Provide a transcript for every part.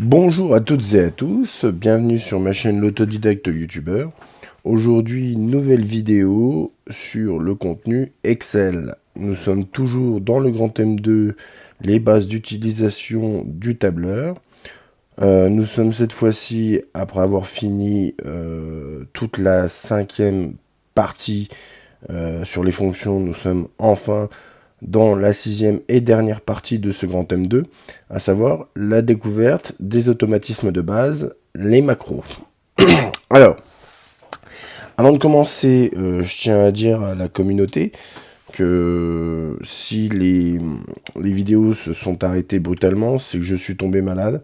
Bonjour à toutes et à tous, bienvenue sur ma chaîne l'autodidacte youtubeur. Aujourd'hui, nouvelle vidéo sur le contenu Excel. Nous sommes toujours dans le grand M2, les bases d'utilisation du tableur. Nous sommes cette fois-ci, après avoir fini toute la 5e partie sur les fonctions, nous sommes enfin dans la 6e et dernière partie de ce grand M2, à savoir la découverte des automatismes de base, les macros. Alors, avant de commencer, je tiens à dire à la communauté que si les vidéos se sont arrêtées brutalement, c'est que je suis tombé malade.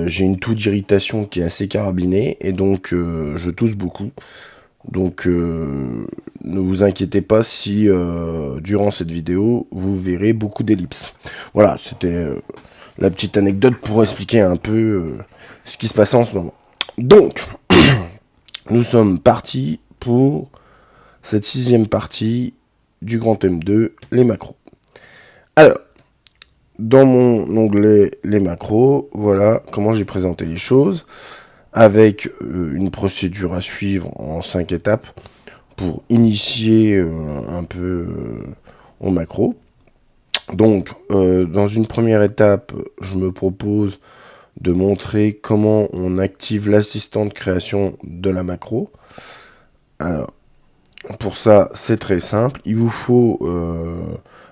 J'ai une toux d'irritation qui est assez carabinée et donc je tousse beaucoup. Donc ne vous inquiétez pas si durant cette vidéo vous verrez beaucoup d'ellipses. Voilà, c'était la petite anecdote pour expliquer un peu ce qui se passe en ce moment. Donc, nous sommes partis pour cette 6e partie du grand M2, les macros. Alors, dans mon onglet les macros, voilà comment j'ai présenté les choses, avec une procédure à suivre en 5 étapes pour initier un peu au macro. Donc, dans une première étape, je me propose de montrer comment on active l'assistant de création de la macro. Alors, pour ça, c'est très simple. Il vous faut,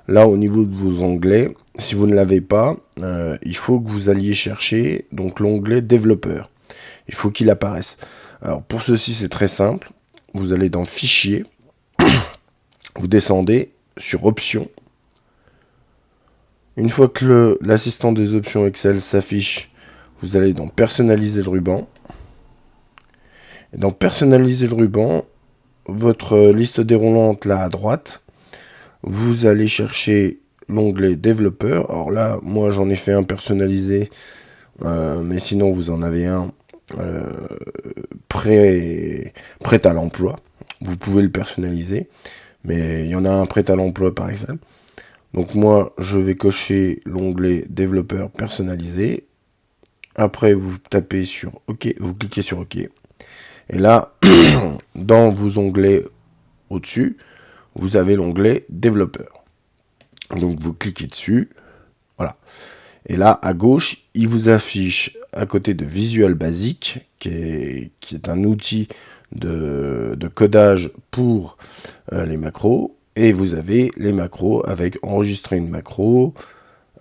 là, au niveau de vos onglets, si vous ne l'avez pas, il faut que vous alliez chercher donc l'onglet développeur. Il faut qu'il apparaisse. Alors, pour ceci, c'est très simple. Vous allez dans Fichier, vous descendez sur Options. Une fois que l'assistant des options Excel s'affiche, vous allez dans Personnaliser le ruban. Et dans Personnaliser le ruban, votre liste déroulante là à droite, vous allez chercher l'onglet Développeur. Alors là, moi j'en ai fait un personnalisé, mais sinon vous en avez un prêt à l'emploi. Vous pouvez le personnaliser, mais il y en a un prêt à l'emploi par exemple. Donc moi, je vais cocher l'onglet développeur personnalisé. Après, vous tapez sur OK, vous cliquez sur OK. Et là, dans vos onglets au-dessus, vous avez l'onglet développeur. Donc vous cliquez dessus. Voilà. Et là, à gauche, il vous affiche à côté de Visual Basic, qui est un outil de codage pour les macros. Et vous avez les macros avec enregistrer une macro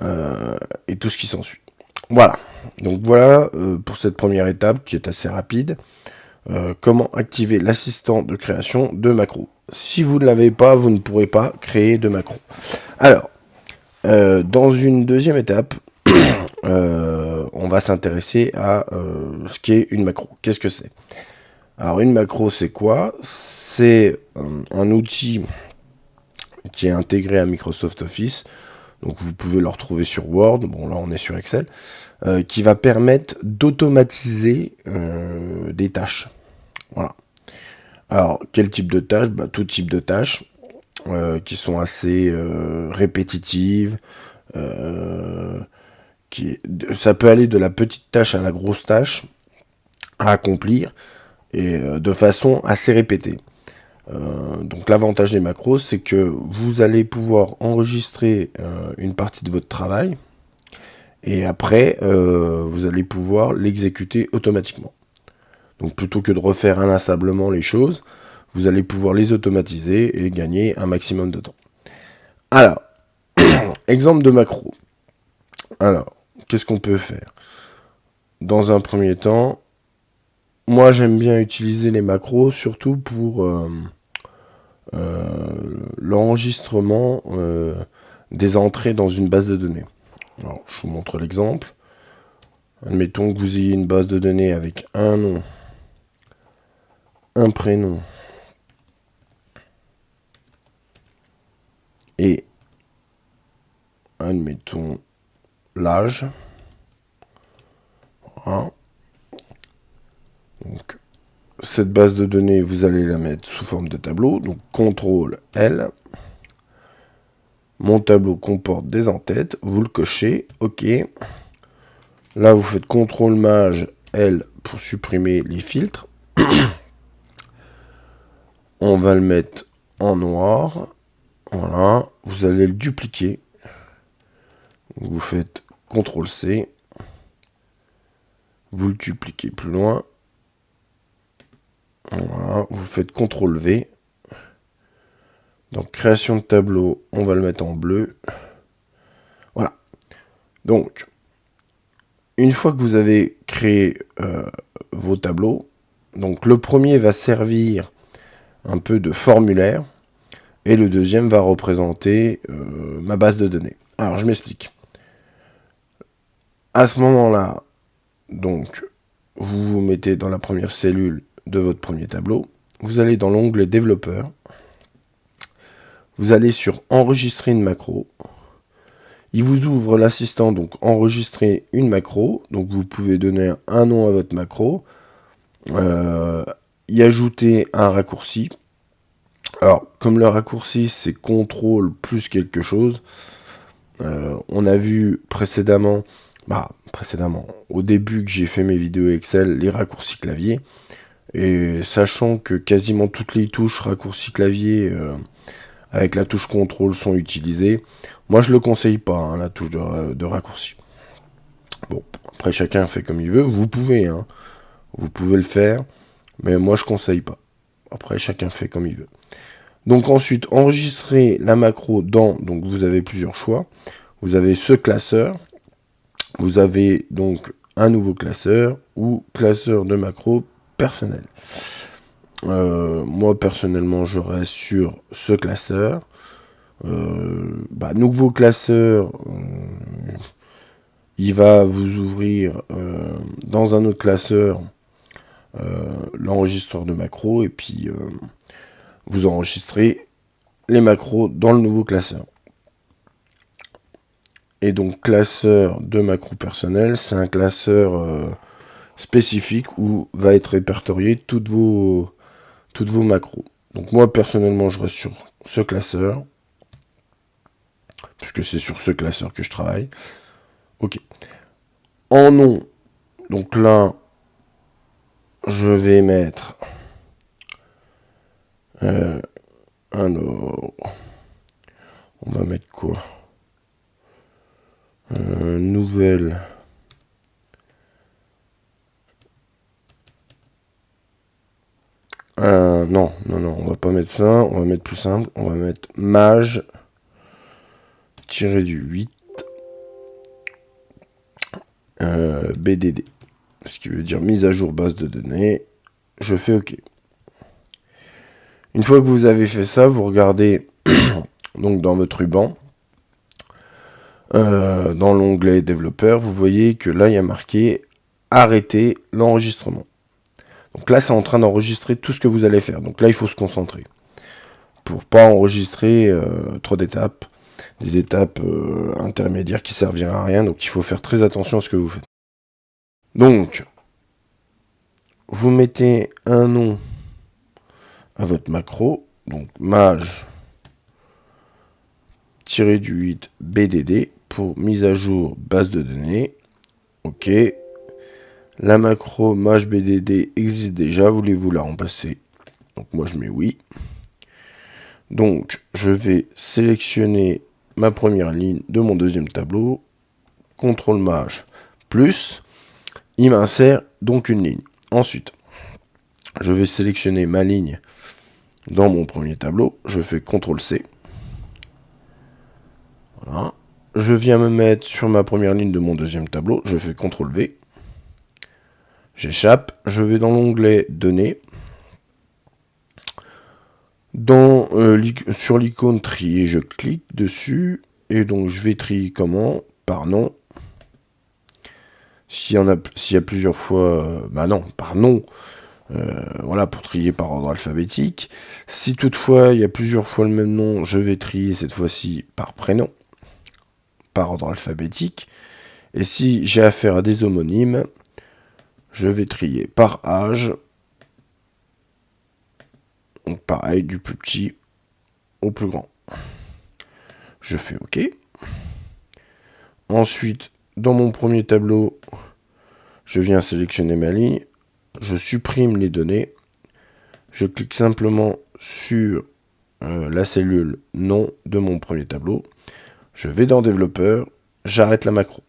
et tout ce qui s'ensuit. Voilà. Donc voilà pour cette première étape qui est assez rapide. Comment activer l'assistant de création de macros. Si vous ne l'avez pas, vous ne pourrez pas créer de macros. Alors, dans une deuxième étape, on va s'intéresser à ce qu'est une macro. Qu'est-ce que c'est? Alors, une macro, c'est quoi? C'est un outil qui est intégré à Microsoft Office. Donc, vous pouvez le retrouver sur Word. Bon, là, on est sur Excel. Qui va permettre d'automatiser des tâches. Voilà. Alors, quel type de tâches? Tout type de tâches qui sont assez répétitives. Ça peut aller de la petite tâche à la grosse tâche à accomplir et de façon assez répétée. Donc l'avantage des macros, c'est que vous allez pouvoir enregistrer une partie de votre travail et après vous allez pouvoir l'exécuter automatiquement. Donc plutôt que de refaire inlassablement les choses, vous allez pouvoir les automatiser et gagner un maximum de temps. Alors, exemple de macro. Alors, qu'est-ce qu'on peut faire? Dans un premier temps, moi j'aime bien utiliser les macros surtout pour l'enregistrement des entrées dans une base de données. Alors, je vous montre l'exemple. Admettons que vous ayez une base de données avec un nom, un prénom et, admettons, l'âge. Voilà. Donc, cette base de données, vous allez la mettre sous forme de tableau. Donc, CTRL L. Mon tableau comporte des en-têtes. Vous le cochez. OK. Là, vous faites CTRL Maj L pour supprimer les filtres. On va le mettre en noir. Voilà. Vous allez le dupliquer. Vous faites CTRL C. Vous le dupliquez plus loin. Voilà. Vous faites CTRL V. Donc, création de tableau, on va le mettre en bleu. Voilà. Donc, une fois que vous avez créé vos tableaux, donc le premier va servir un peu de formulaire et le deuxième va représenter ma base de données. Alors, je m'explique. À ce moment-là, donc, vous vous mettez dans la première cellule de votre premier tableau. Vous allez dans l'onglet développeur. Vous allez sur enregistrer une macro. Il vous ouvre l'assistant, donc enregistrer une macro. Donc vous pouvez donner un nom à votre macro. Y ajouter un raccourci. Alors, comme le raccourci, c'est CTRL plus quelque chose. On a vu précédemment, au début que j'ai fait mes vidéos Excel, les raccourcis clavier. Et sachant que quasiment toutes les touches raccourcis clavier avec la touche CTRL sont utilisées, moi je le conseille pas, hein, la touche de raccourci. Bon, après chacun fait comme il veut, vous pouvez le faire, mais moi je conseille pas. Après chacun fait comme il veut. Donc ensuite, enregistrer la macro dans, donc vous avez plusieurs choix. Vous avez ce classeur, vous avez donc un nouveau classeur ou classeur de macro personnel. Moi personnellement je reste sur ce classeur. Nouveau classeur, il va vous ouvrir dans un autre classeur l'enregistreur de macros et puis vous enregistrez les macros dans le nouveau classeur. Et donc classeur de macros personnel, c'est un classeur spécifique où va être répertorié toutes vos macros. Donc moi personnellement je reste sur ce classeur, puisque c'est sur ce classeur que je travaille. Ok. En nom, donc là, je vais mettre alors, on va mettre quoi? Nouvelle. Non, on va pas mettre ça, on va mettre plus simple, on va mettre maj du 8 BDD, ce qui veut dire mise à jour base de données. Je fais OK. Une fois que vous avez fait ça, vous regardez donc dans votre ruban, dans l'onglet développeur, vous voyez que là il y a marqué arrêter l'enregistrement. Donc là c'est en train d'enregistrer tout ce que vous allez faire. Donc là il faut se concentrer pour pas enregistrer trop d'étapes, des étapes intermédiaires qui serviraient à rien. Donc il faut faire très attention à ce que vous faites. Donc vous mettez un nom à votre macro, donc maj du 8 BDD pour mise à jour base de données. OK. La macro maj BDD existe déjà, voulez-vous la remplacer? Donc moi je mets oui. Donc je vais sélectionner ma première ligne de mon deuxième tableau. CTRL maj plus. Il m'insère donc une ligne. Ensuite, je vais sélectionner ma ligne dans mon premier tableau. Je fais CTRL C. Voilà. Je viens me mettre sur ma première ligne de mon deuxième tableau. Je fais CTRL V. J'échappe. Je vais dans l'onglet Données. Sur l'icône trier, je clique dessus. Et donc, je vais trier comment? Par nom. S'il y a plusieurs fois... non, par nom. Voilà, pour trier par ordre alphabétique. Si toutefois, il y a plusieurs fois le même nom, je vais trier cette fois-ci par prénom. Par ordre alphabétique. Et si j'ai affaire à des homonymes, je vais trier par âge. Donc pareil, du plus petit au plus grand. Je fais OK. Ensuite, dans mon premier tableau, je viens sélectionner ma ligne, je supprime les données, je clique simplement sur la cellule nom de mon premier tableau, je vais dans développeur, j'arrête la macro,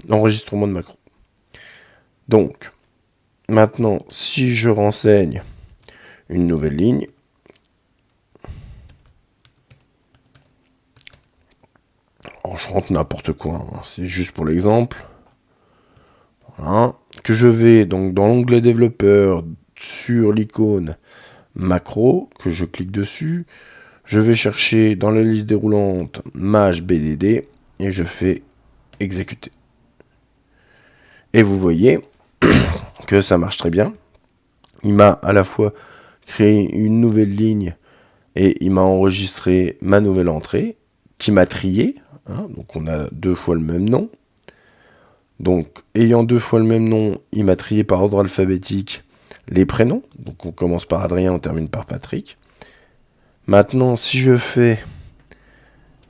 l'enregistrement de macro. Donc, maintenant, si je renseigne une nouvelle ligne, alors je rentre n'importe quoi, hein, c'est juste pour l'exemple. Voilà. Que je vais donc dans l'onglet développeur sur l'icône macro, que je clique dessus, je vais chercher dans la liste déroulante Maj BDD et je fais exécuter. Et vous voyez que ça marche très bien. Il m'a à la fois créé une nouvelle ligne et il m'a enregistré ma nouvelle entrée qui m'a trié. Hein, donc on a 2 fois le même nom. Donc ayant 2 fois le même nom, il m'a trié par ordre alphabétique les prénoms. Donc on commence par Adrien, on termine par Patrick. Maintenant, si je fais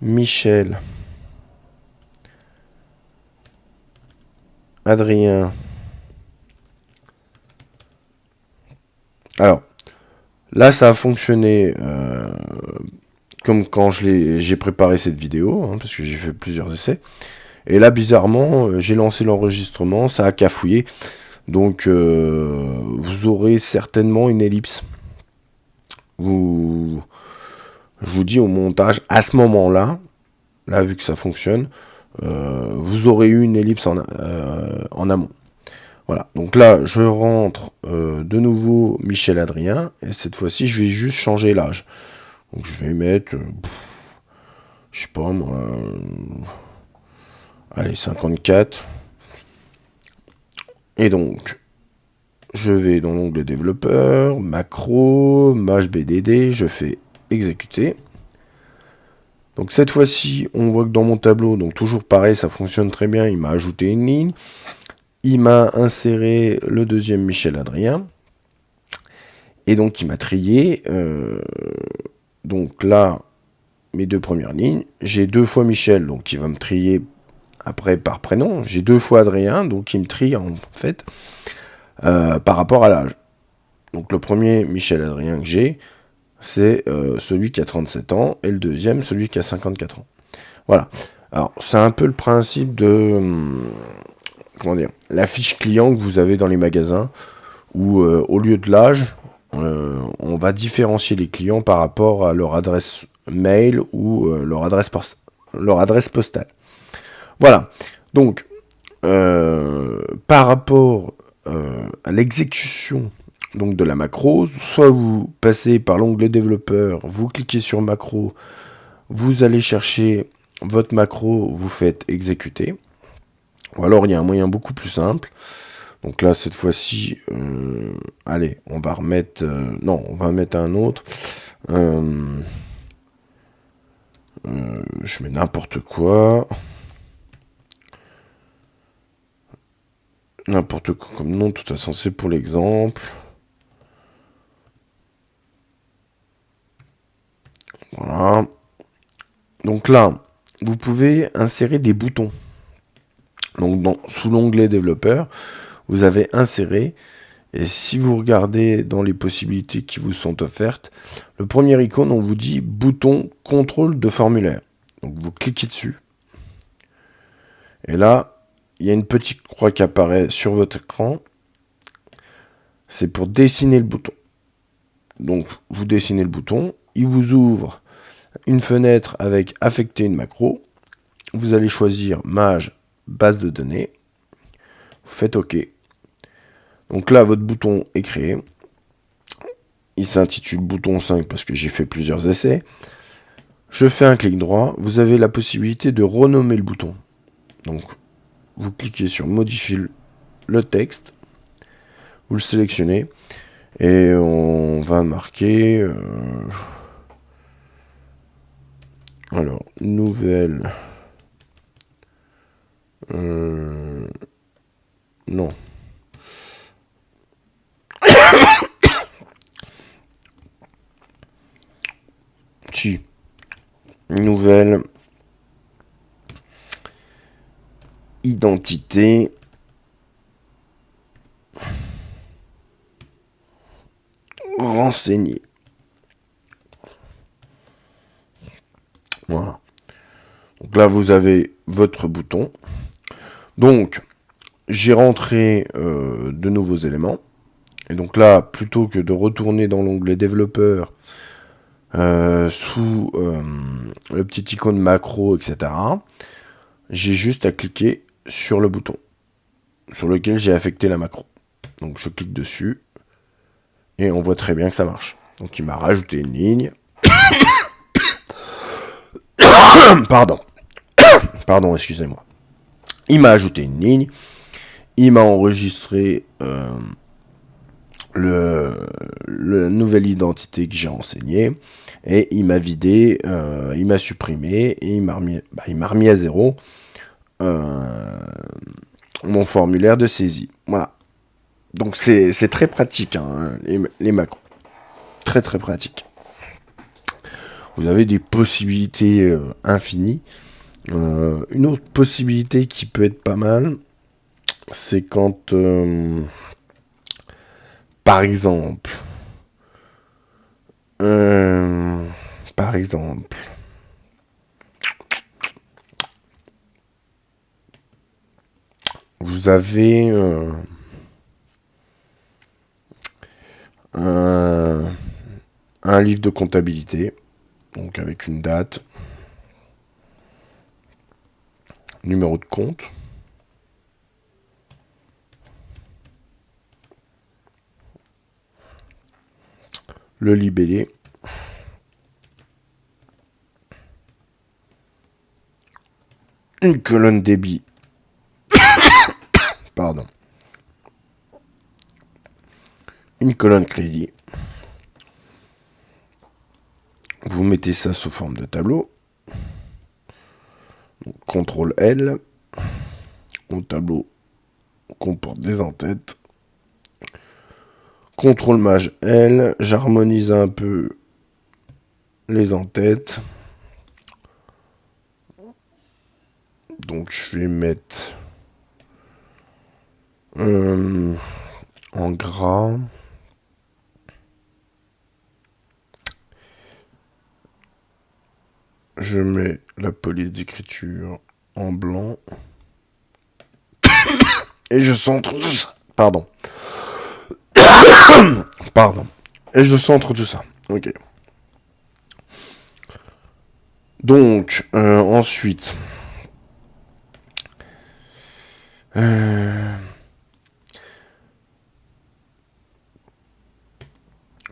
Michel, Adrien. Alors, là, ça a fonctionné comme quand j'ai préparé cette vidéo, hein, parce que j'ai fait plusieurs essais. Et là, bizarrement, j'ai lancé l'enregistrement, ça a cafouillé. Donc, vous aurez certainement une ellipse. Je vous dis au montage, à ce moment-là, là, vu que ça fonctionne, vous aurez eu une ellipse en amont. Voilà, donc là, je rentre de nouveau Michel Adrien, et cette fois-ci, je vais juste changer l'âge. Donc je vais mettre, je sais pas moi, allez, 54. Et donc, je vais dans l'onglet développeur, macro, MashBDD, je fais exécuter. Donc cette fois-ci, on voit que dans mon tableau, donc toujours pareil, ça fonctionne très bien, il m'a ajouté une ligne. Il m'a inséré le deuxième Michel Adrien. Et donc il m'a trié. Donc là, mes 2 premières lignes, j'ai 2 fois Michel, donc il va me trier après par prénom. J'ai 2 fois Adrien, donc il me trie en fait par rapport à l'âge. Donc le premier Michel Adrien que j'ai, c'est celui qui a 37 ans, et le deuxième, celui qui a 54 ans. Voilà. Alors, c'est un peu le principe de, comment dire, la fiche client que vous avez dans les magasins, où au lieu de l'âge, on va différencier les clients par rapport à leur adresse mail ou leur adresse postale. Voilà. Donc, par rapport à l'exécution donc de la macro, soit vous passez par l'onglet développeur, vous cliquez sur macro, vous allez chercher votre macro, vous faites exécuter. Ou alors il y a un moyen beaucoup plus simple. Donc là, cette fois-ci, allez, on va remettre... non, on va mettre un autre. Je mets n'importe quoi. N'importe quoi comme nom, de toute façon, c'est pour l'exemple. Voilà. Donc là, vous pouvez insérer des boutons. Donc sous l'onglet développeur, vous avez inséré. Et si vous regardez dans les possibilités qui vous sont offertes, le premier icône, on vous dit bouton contrôle de formulaire. Donc vous cliquez dessus. Et là, il y a une petite croix qui apparaît sur votre écran. C'est pour dessiner le bouton. Donc vous dessinez le bouton. Il vous ouvre une fenêtre avec affecter une macro. Vous allez choisir Maj base de données. Vous faites OK. Donc là, votre bouton est créé. Il s'intitule bouton 5 parce que j'ai fait plusieurs essais. Je fais un clic droit. Vous avez la possibilité de renommer le bouton. Donc, vous cliquez sur modifier le texte. Vous le sélectionnez. Et on va marquer... alors, nouvelle... non. Si. Nouvelle identité. Renseigner. Voilà. Donc là, vous avez votre bouton. Donc, j'ai rentré de nouveaux éléments. Et donc là, plutôt que de retourner dans l'onglet développeur sous le petit icône macro, etc., j'ai juste à cliquer sur le bouton sur lequel j'ai affecté la macro. Donc je clique dessus et on voit très bien que ça marche. Donc il m'a rajouté une ligne. Pardon. Pardon, excusez-moi. Il m'a ajouté une ligne. Il m'a enregistré la nouvelle identité que j'ai renseignée. Et il m'a vidé, il m'a supprimé et il m'a remis à zéro mon formulaire de saisie. Voilà. Donc c'est très pratique, hein, les macros. Très très pratique. Vous avez des possibilités infinies. Une autre possibilité qui peut être pas mal, c'est quand, par exemple, vous avez un livre de comptabilité, donc avec une date, numéro de compte, le libellé, une colonne débit, pardon, une colonne crédit. Vous mettez ça sous forme de tableau. CTRL L. Mon tableau comporte des en-têtes. CTRL Maj L. J'harmonise un peu les en-têtes. Donc je vais mettre en gras. Je mets la police d'écriture en blanc. Et je centre tout ça. Pardon. Pardon. Et je centre tout ça. Ok. Donc, ensuite.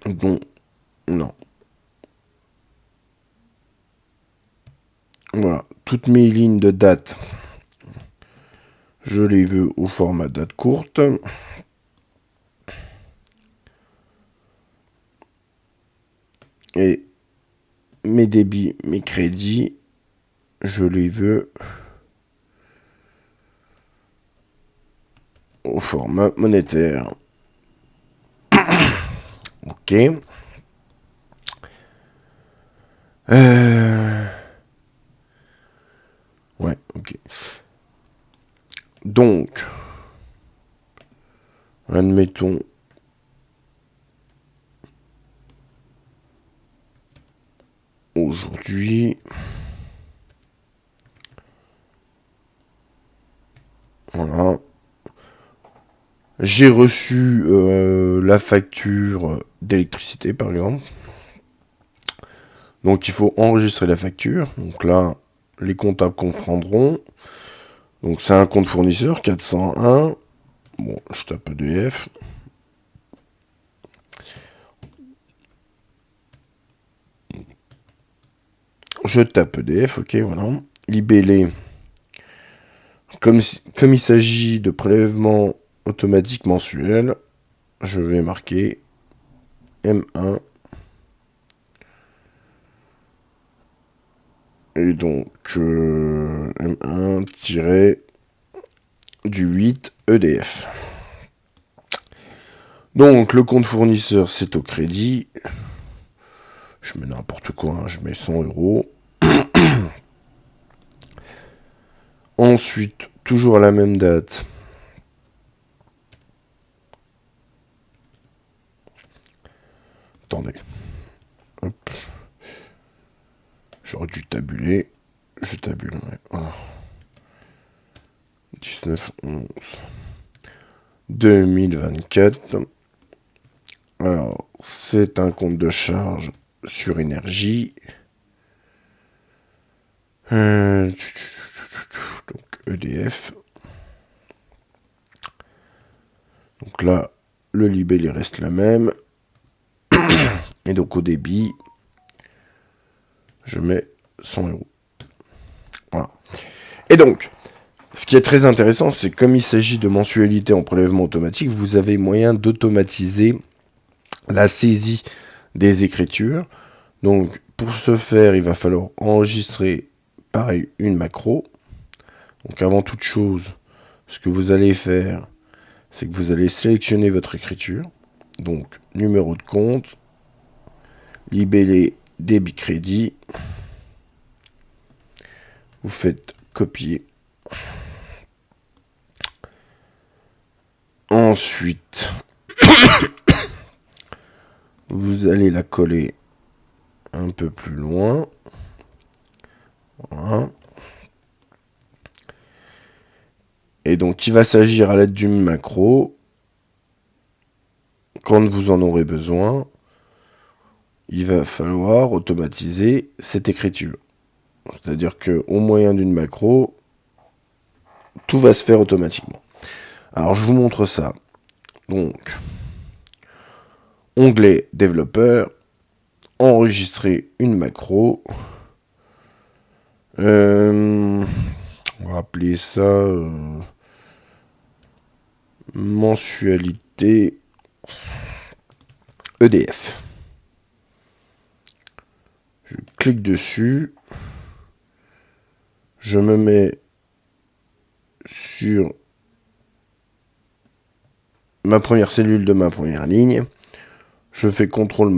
Bon. Non. Voilà. Toutes mes lignes de date, je les veux au format date courte. Et mes débits, mes crédits, je les veux au format monétaire. Ok. Ouais, ok. Donc, admettons, aujourd'hui, voilà, j'ai reçu la facture d'électricité, par exemple. Donc, il faut enregistrer la facture. Donc là, les comptables comprendront. Donc, c'est un compte fournisseur, 401. Bon, je tape EDF. Je tape EDF, ok, voilà. Libellé. Comme il s'agit de prélèvement automatique mensuel, je vais marquer M1. Et donc, M1-du8 EDF. Donc, le compte fournisseur, c'est au crédit. Je mets n'importe quoi, hein, je mets 100 €. Ensuite, toujours à la même date. Attendez. Hop. J'aurais dû tabuler. Je tabule, ouais. Voilà. 19/11/2024. Alors, c'est un compte de charge sur énergie. Donc, EDF. Donc là, le libellé il reste la même. Et donc au débit, je mets 100 €. Voilà. Et donc, ce qui est très intéressant, c'est comme il s'agit de mensualité en prélèvement automatique, vous avez moyen d'automatiser la saisie des écritures. Donc, pour ce faire, il va falloir enregistrer, pareil, une macro. Donc, avant toute chose, ce que vous allez faire, c'est que vous allez sélectionner votre écriture. Donc, numéro de compte, libellé, débit, crédit. Vous faites copier. Ensuite, vous allez la coller un peu plus loin. Voilà. Et donc, il va s'agir à l'aide d'une macro. Quand vous en aurez besoin, il va falloir automatiser cette écriture. C'est-à-dire qu'au moyen d'une macro, tout va se faire automatiquement. Alors, je vous montre ça. Donc, onglet développeur, enregistrer une macro. On va appeler ça mensualité EDF. Je clique dessus. Je me mets sur ma première cellule de ma première ligne. Je fais CTRL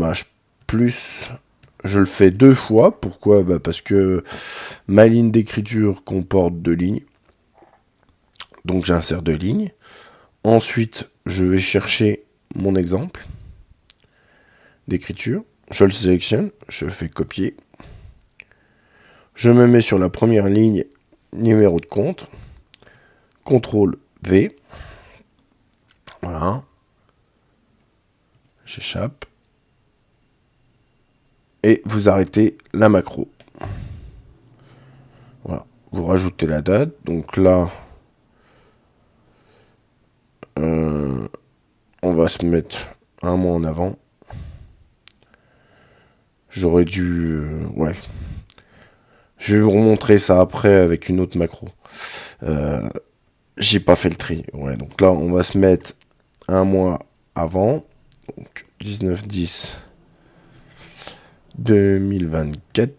plus. Je le fais 2 fois. Pourquoi ? Parce que ma ligne d'écriture comporte 2 lignes. Donc j'insère 2 lignes. Ensuite, je vais chercher mon exemple d'écriture. Je le sélectionne. Je fais copier. Je me mets sur la première ligne, numéro de compte. CTRL V. Voilà. J'échappe. Et vous arrêtez la macro. Voilà. Vous rajoutez la date. Donc là, on va se mettre un mois en avant. J'aurais dû... ouais. Je vais vous remontrer ça après avec une autre macro. J'ai pas fait le tri. Ouais, donc là, on va se mettre un mois avant. Donc 19/10/2024.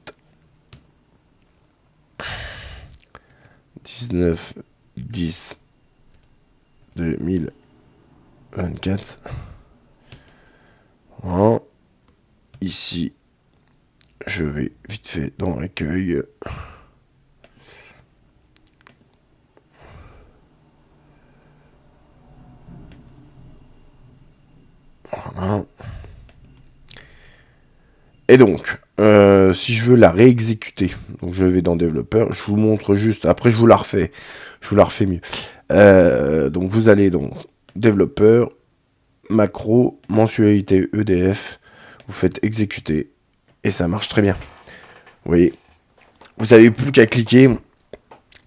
19/10/2024. Voilà. Ici, je vais vite fait dans l'accueil. Voilà. Et donc, si je veux la réexécuter, donc je vais dans développeur, je vous montre juste, après je vous la refais mieux. Donc vous allez dans développeur, macro, mensualité EDF, vous faites exécuter, et ça marche très bien. Vous voyez, vous n'avez plus qu'à cliquer,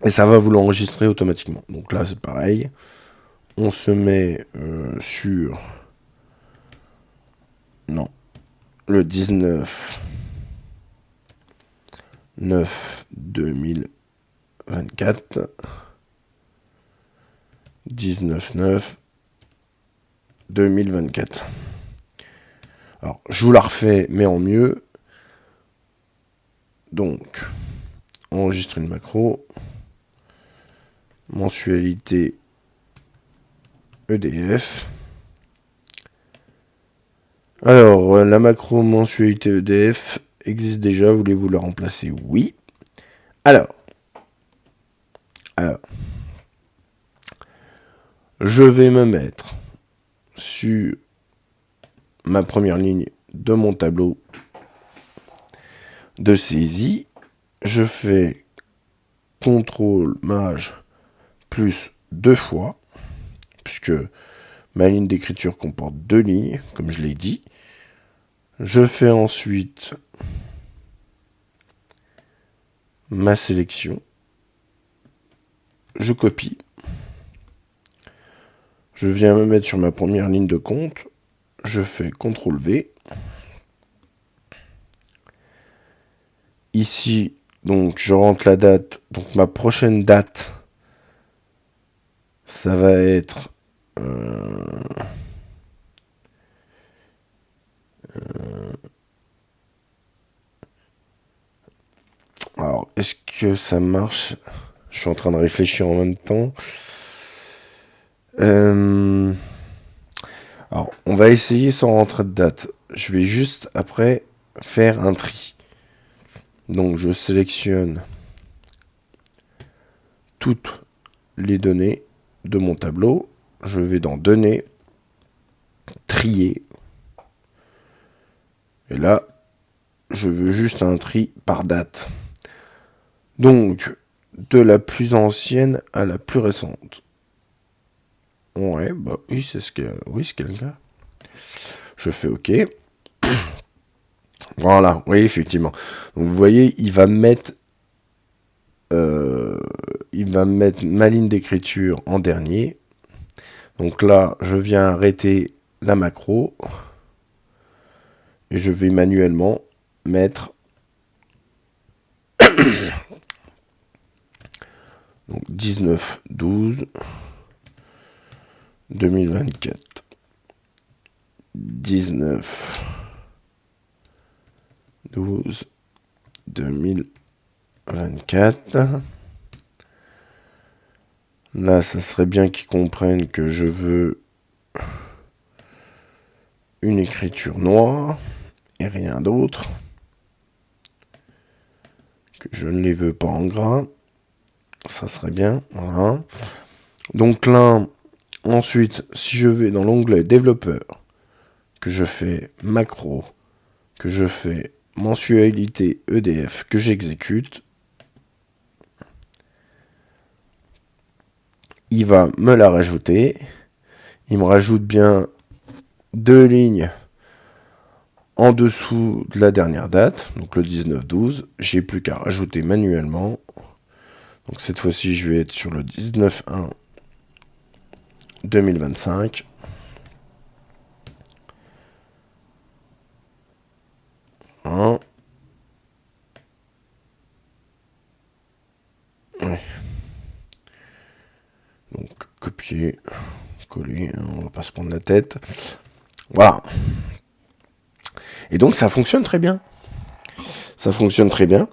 et ça va vous l'enregistrer automatiquement. Donc là c'est pareil, on se met sur... Non. Le 19/9/2024. 19/9/2024. Alors, je vous la refais, mais en mieux. Donc, enregistre une macro. Mensualité EDF. Alors, la macro mensualité EDF existe déjà. Voulez-vous la remplacer ? Oui. Alors. je vais me mettre sur ma première ligne de mon tableau de saisie. Je fais CTRL Maj plus 2 fois, puisque ma ligne d'écriture comporte 2 lignes, comme je l'ai dit. Je fais ensuite ma sélection. Je copie. Je viens me mettre sur ma première ligne de compte. Je fais CTRL V. Ici, donc, je rentre la date. Donc, ma prochaine date, ça va être... alors, est-ce que ça marche? Je suis en train de réfléchir en même temps. Alors, on va essayer sans rentrer de date. Je vais juste, après, faire un tri. Donc, je sélectionne toutes les données de mon tableau. Je vais dans Données, Trier. Et là, je veux juste un tri par date. Donc, de la plus ancienne à la plus récente. Ouais, bah oui, c'est le cas. Je fais OK. Voilà, oui, effectivement. Donc, vous voyez, il va mettre ma ligne d'écriture en dernier. Donc là, je viens arrêter la macro. Et je vais manuellement mettre donc 19/12 2024. 19/12 2024. Là, ça serait bien qu'ils comprennent que je veux une écriture noire et rien d'autre. Que je ne les veux pas en gras. Ça serait bien. Voilà. Donc là, ensuite, si je vais dans l'onglet développeur, que je fais macro, que je fais mensualité EDF, que j'exécute, il va me la rajouter. Il me rajoute bien 2 lignes en dessous de la dernière date, donc le 19/12. J'ai plus qu'à rajouter manuellement. Donc cette fois-ci, je vais être sur le 19/1 2025. Hein. Ouais. Donc copier, coller, hein, on va pas se prendre la tête. Voilà. Et donc ça fonctionne très bien. Ça fonctionne très bien.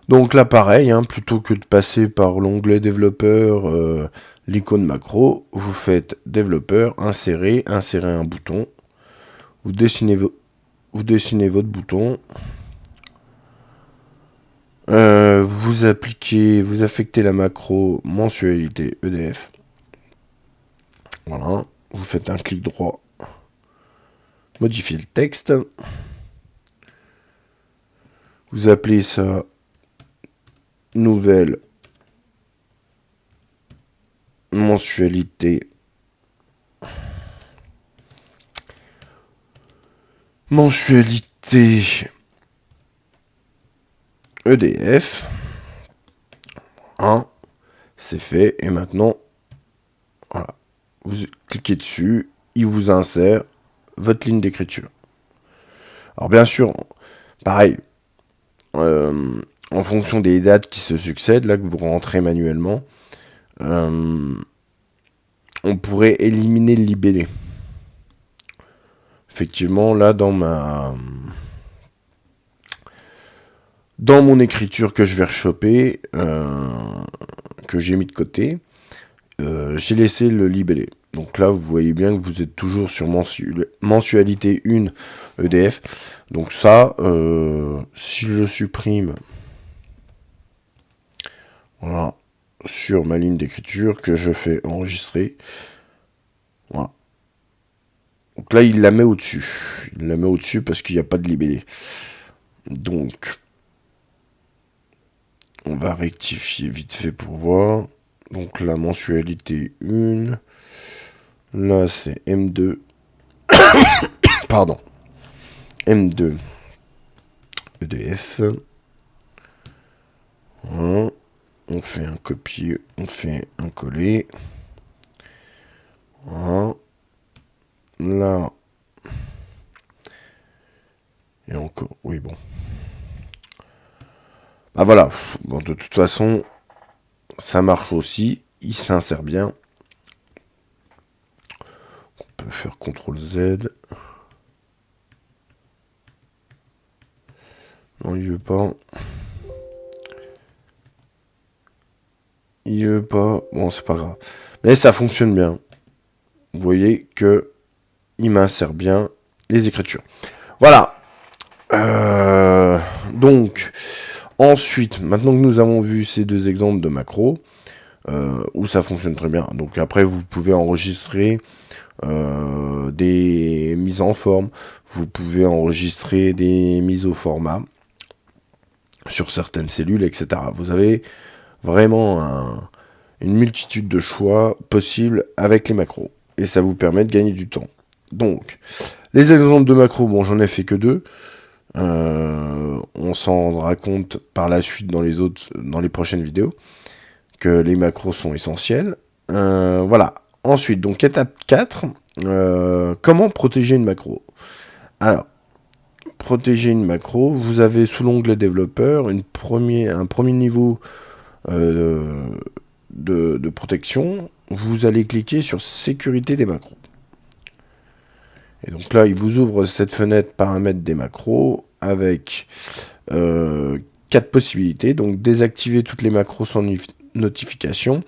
Donc là pareil, hein, plutôt que de passer par l'onglet développeur, l'icône macro, vous faites développeur, insérer un bouton. Vous dessinez votre bouton. Vous affectez la macro mensualité EDF. Voilà. Vous faites un clic droit. Modifier le texte. Vous appelez ça nouvelle mensualité EDF. Hein, c'est fait. Et maintenant, voilà. Vous cliquez dessus, il vous insère votre ligne d'écriture. Alors bien sûr, pareil, en fonction des dates qui se succèdent, là que vous rentrez manuellement, on pourrait éliminer le libellé. Effectivement, là dans mon écriture que je vais rechoper, que j'ai mis de côté, j'ai laissé le libellé. Donc là, vous voyez bien que vous êtes toujours sur mensualité 1 EDF. Donc ça, si je supprime, voilà, sur ma ligne d'écriture, que je fais enregistrer, Donc là, il la met au-dessus. Il la met au-dessus parce qu'il n'y a pas de libellé. Donc, on va rectifier vite fait pour voir. Donc la mensualité 1. Là, c'est M2. Pardon. M2 EDF. Voilà. On fait un copier, on fait un coller. Voilà. Là. Et encore. Oui, bon. Ah voilà. Bon, de toute façon, ça marche aussi. Il s'insère bien. On peut faire CTRL Z. Non, il veut pas. Il veut pas. Bon, c'est pas grave. Mais ça fonctionne bien. Vous voyez que il m'insère bien les écritures. Voilà. Donc, ensuite, maintenant que nous avons vu ces deux exemples de macros, où ça fonctionne très bien. Donc après, vous pouvez enregistrer des mises en forme. Vous pouvez enregistrer des mises au format sur certaines cellules, etc. Vous avez vraiment une multitude de choix possibles avec les macros. Et ça vous permet de gagner du temps. Donc, les exemples de macros, bon, j'en ai fait que 2. On s'en rendra compte par la suite dans les prochaines vidéos, que les macros sont essentiels. Voilà. Ensuite, donc étape 4, comment protéger une macro? Alors, protéger une macro, vous avez sous l'onglet développeur un premier niveau de protection. Vous allez cliquer sur sécurité des macros. Et donc là, il vous ouvre cette fenêtre paramètres des macros avec 4 possibilités. Donc désactiver toutes les macros sans notification,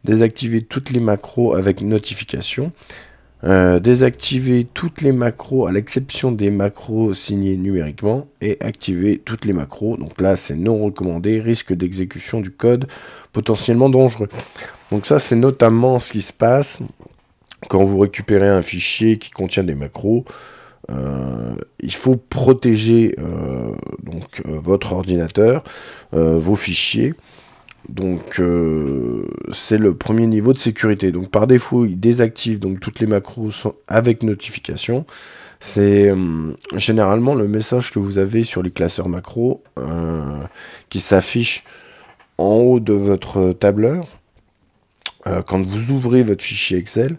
désactiver toutes les macros avec notification, désactiver toutes les macros à l'exception des macros signés numériquement et activer toutes les macros. Donc là, c'est non recommandé, risque d'exécution du code potentiellement dangereux. Donc ça, c'est notamment ce qui se passe quand vous récupérez un fichier qui contient des macros. Il faut protéger votre ordinateur, vos fichiers. Donc c'est le premier niveau de sécurité. Donc par défaut, il désactive donc toutes les macros avec notification. C'est généralement le message que vous avez sur les classeurs macros qui s'affiche en haut de votre tableur. Quand vous ouvrez votre fichier Excel,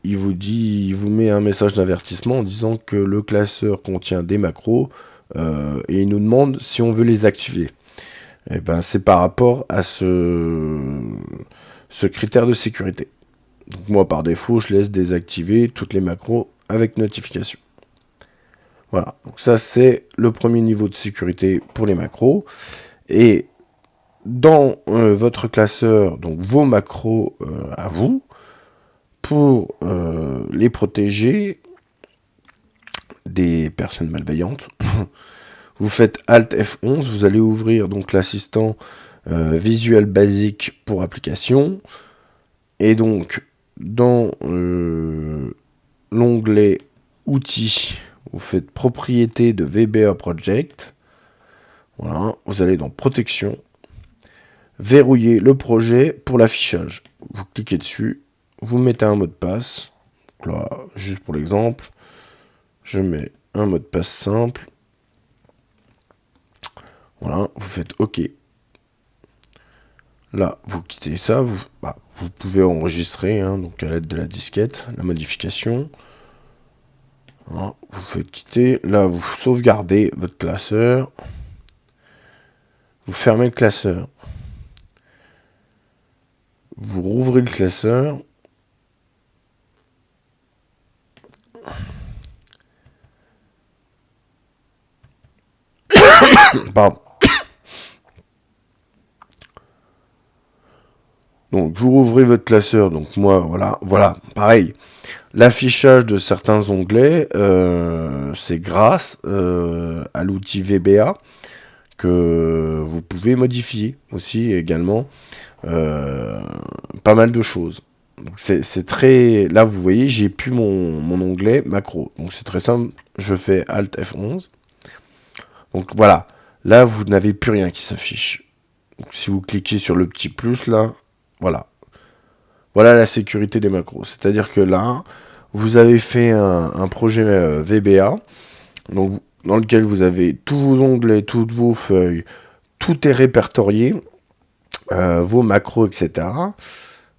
il vous met un message d'avertissement en disant que le classeur contient des macros et il nous demande si on veut les activer. Et ben c'est par rapport à ce critère de sécurité. Donc moi par défaut je laisse désactiver toutes les macros avec notification. Voilà, donc ça c'est le premier niveau de sécurité pour les macros. Et dans votre classeur, donc vos macros à vous, pour les protéger des personnes malveillantes, vous faites Alt F11, vous allez ouvrir donc l'assistant Visual Basic pour application, et donc dans l'onglet Outils, vous faites Propriétés de VBA Project, voilà, vous allez dans Protection, verrouiller le projet pour l'affichage. Vous cliquez dessus, vous mettez un mot de passe, donc là, juste pour l'exemple, je mets un mot de passe simple. Voilà, vous faites OK. Là, vous quittez ça, vous pouvez enregistrer, donc à l'aide de la disquette, la modification. Voilà, vous faites quitter. Là, vous sauvegardez votre classeur. Vous fermez le classeur. Vous rouvrez le classeur. Pardon. Donc vous rouvrez votre classeur, donc moi voilà, pareil. L'affichage de certains onglets, c'est grâce à l'outil VBA que vous pouvez modifier aussi également pas mal de choses. Donc c'est très... Là, vous voyez, j'ai plus mon onglet macro. Donc c'est très simple. Je fais Alt F11. Donc voilà. Là, vous n'avez plus rien qui s'affiche. Donc si vous cliquez sur le petit plus, là, voilà. Voilà la sécurité des macros. C'est-à-dire que là, vous avez fait un projet VBA, donc, dans lequel vous avez tous vos onglets, toutes vos feuilles, tout est répertorié, vos macros, etc.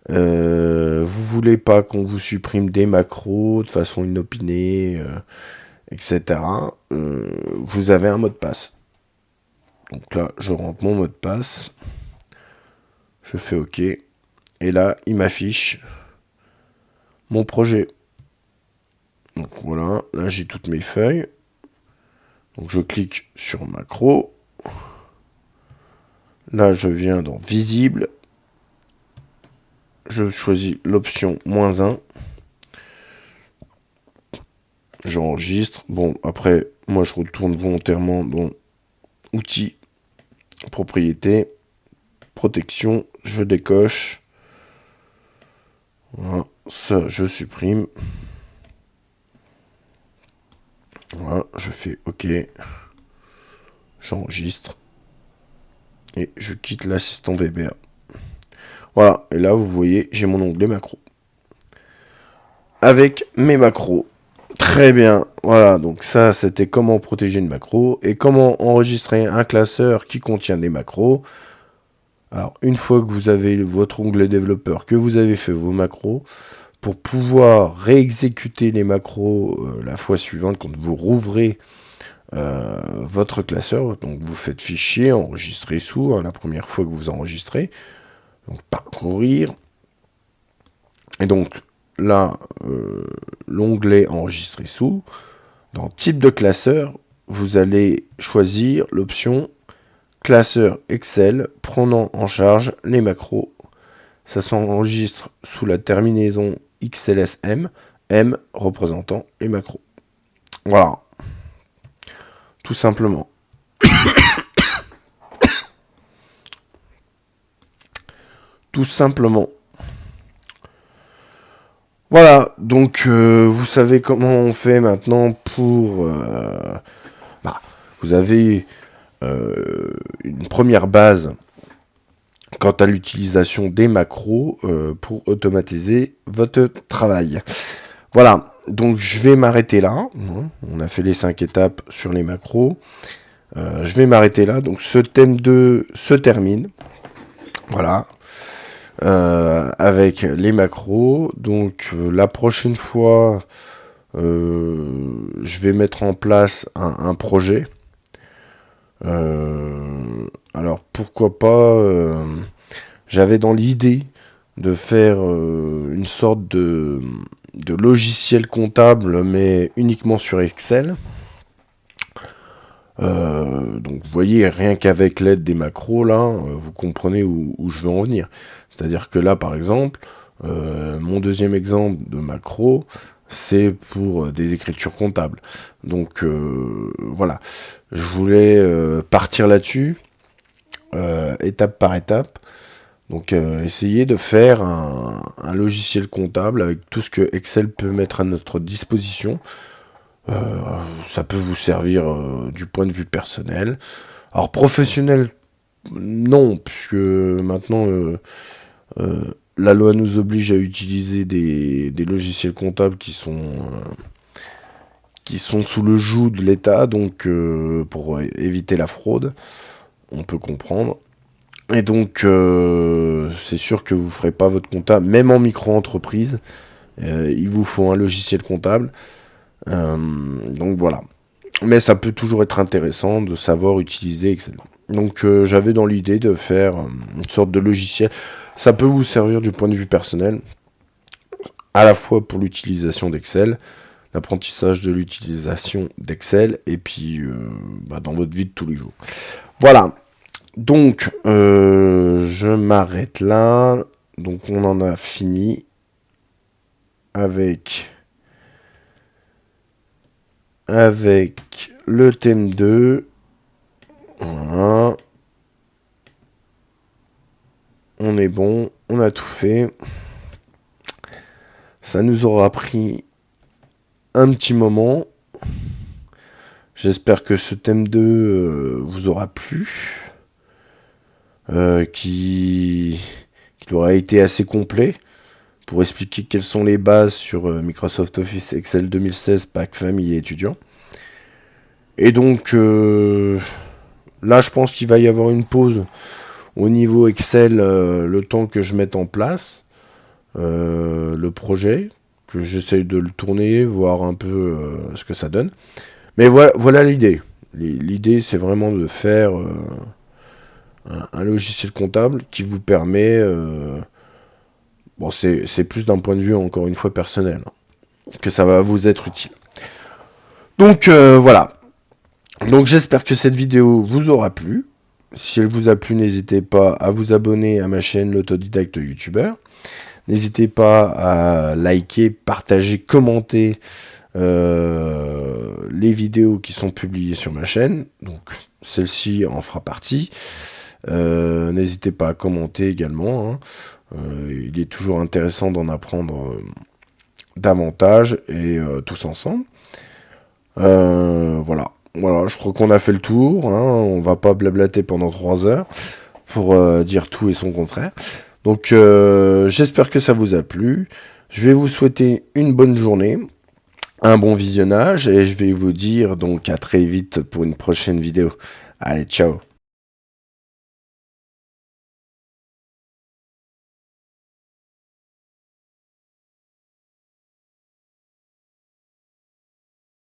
Vous voulez pas qu'on vous supprime des macros de façon inopinée, etc. Vous avez un mot de passe. Donc là, je rentre mon mot de passe. Je fais OK. Et là, il m'affiche mon projet. Donc voilà, là j'ai toutes mes feuilles. Donc je clique sur macro. Là, je viens dans visible. Je choisis l'option -1. J'enregistre. Bon, après, moi, je retourne volontairement dans outils, propriétés, protection. Je décoche. Voilà, ça, je supprime. Voilà, je fais OK. J'enregistre. Et je quitte l'assistant VBA. Voilà, et là, vous voyez, j'ai mon onglet macro. Avec mes macros. Très bien, voilà, donc ça c'était comment protéger une macro et comment enregistrer un classeur qui contient des macros. Alors une fois que vous avez votre onglet développeur, que vous avez fait vos macros, pour pouvoir réexécuter les macros la fois suivante quand vous rouvrez votre classeur, donc vous faites fichier, enregistrer sous, hein, la première fois que vous enregistrez, donc parcourir, et donc là, l'onglet enregistrer sous, dans type de classeur, vous allez choisir l'option classeur Excel prenant en charge les macros. Ça s'enregistre sous la terminaison XLSM, M représentant les macros. Voilà, tout simplement. Tout simplement. Voilà, donc vous savez comment on fait maintenant pour... vous avez une première base quant à l'utilisation des macros pour automatiser votre travail. Voilà, donc je vais m'arrêter là. On a fait les 5 étapes sur les macros. Je vais m'arrêter là. Donc ce thème 2 se termine. Voilà. Avec les macros. Donc la prochaine fois, je vais mettre en place un projet. Alors pourquoi pas, j'avais dans l'idée de faire une sorte de logiciel comptable, mais uniquement sur Excel. Donc vous voyez, rien qu'avec l'aide des macros, là, vous comprenez où je veux en venir. C'est-à-dire que là, par exemple, mon deuxième exemple de macro, c'est pour des écritures comptables. Donc voilà, je voulais partir là-dessus, étape par étape. Donc essayer de faire un logiciel comptable avec tout ce que Excel peut mettre à notre disposition. Ça peut vous servir du point de vue personnel. Alors professionnel, non, puisque maintenant la loi nous oblige à utiliser des logiciels comptables qui sont sous le joug de l'État, donc pour éviter la fraude, on peut comprendre. Et donc c'est sûr que vous ne ferez pas votre comptable, même en micro-entreprise, il vous faut un logiciel comptable. Donc voilà. Mais ça peut toujours être intéressant de savoir utiliser Excel. Donc j'avais dans l'idée de faire une sorte de logiciel. Ça peut vous servir du point de vue personnel, à la fois pour l'utilisation d'Excel, l'apprentissage de l'utilisation d'Excel, et puis dans votre vie de tous les jours. Voilà. Donc je m'arrête là. Donc on en a fini avec le thème 2. Voilà. On est bon, on a tout fait. Ça nous aura pris un petit moment. J'espère que ce thème 2 vous aura plu. Qu'il aura été assez complet pour expliquer quelles sont les bases sur Microsoft Office Excel 2016, pack famille et étudiant. Et donc là, je pense qu'il va y avoir une pause au niveau Excel, le temps que je mette en place le projet, que j'essaye de le tourner, voir un peu ce que ça donne. Mais voilà l'idée. L'idée, c'est vraiment de faire un logiciel comptable qui vous permet... bon, c'est plus d'un point de vue, encore une fois, personnel, que ça va vous être utile. Donc, voilà. Donc, j'espère que cette vidéo vous aura plu. Si elle vous a plu, n'hésitez pas à vous abonner à ma chaîne L'Autodidacte YouTubeur. N'hésitez pas à liker, partager, commenter les vidéos qui sont publiées sur ma chaîne. Donc, celle-ci en fera partie. N'hésitez pas à commenter également. Hein. Il est toujours intéressant d'en apprendre davantage et tous ensemble. Voilà, je crois qu'on a fait le tour. Hein. On va pas blablater pendant 3 heures pour dire tout et son contraire. Donc j'espère que ça vous a plu. Je vais vous souhaiter une bonne journée, un bon visionnage et je vais vous dire donc à très vite pour une prochaine vidéo. Allez, ciao.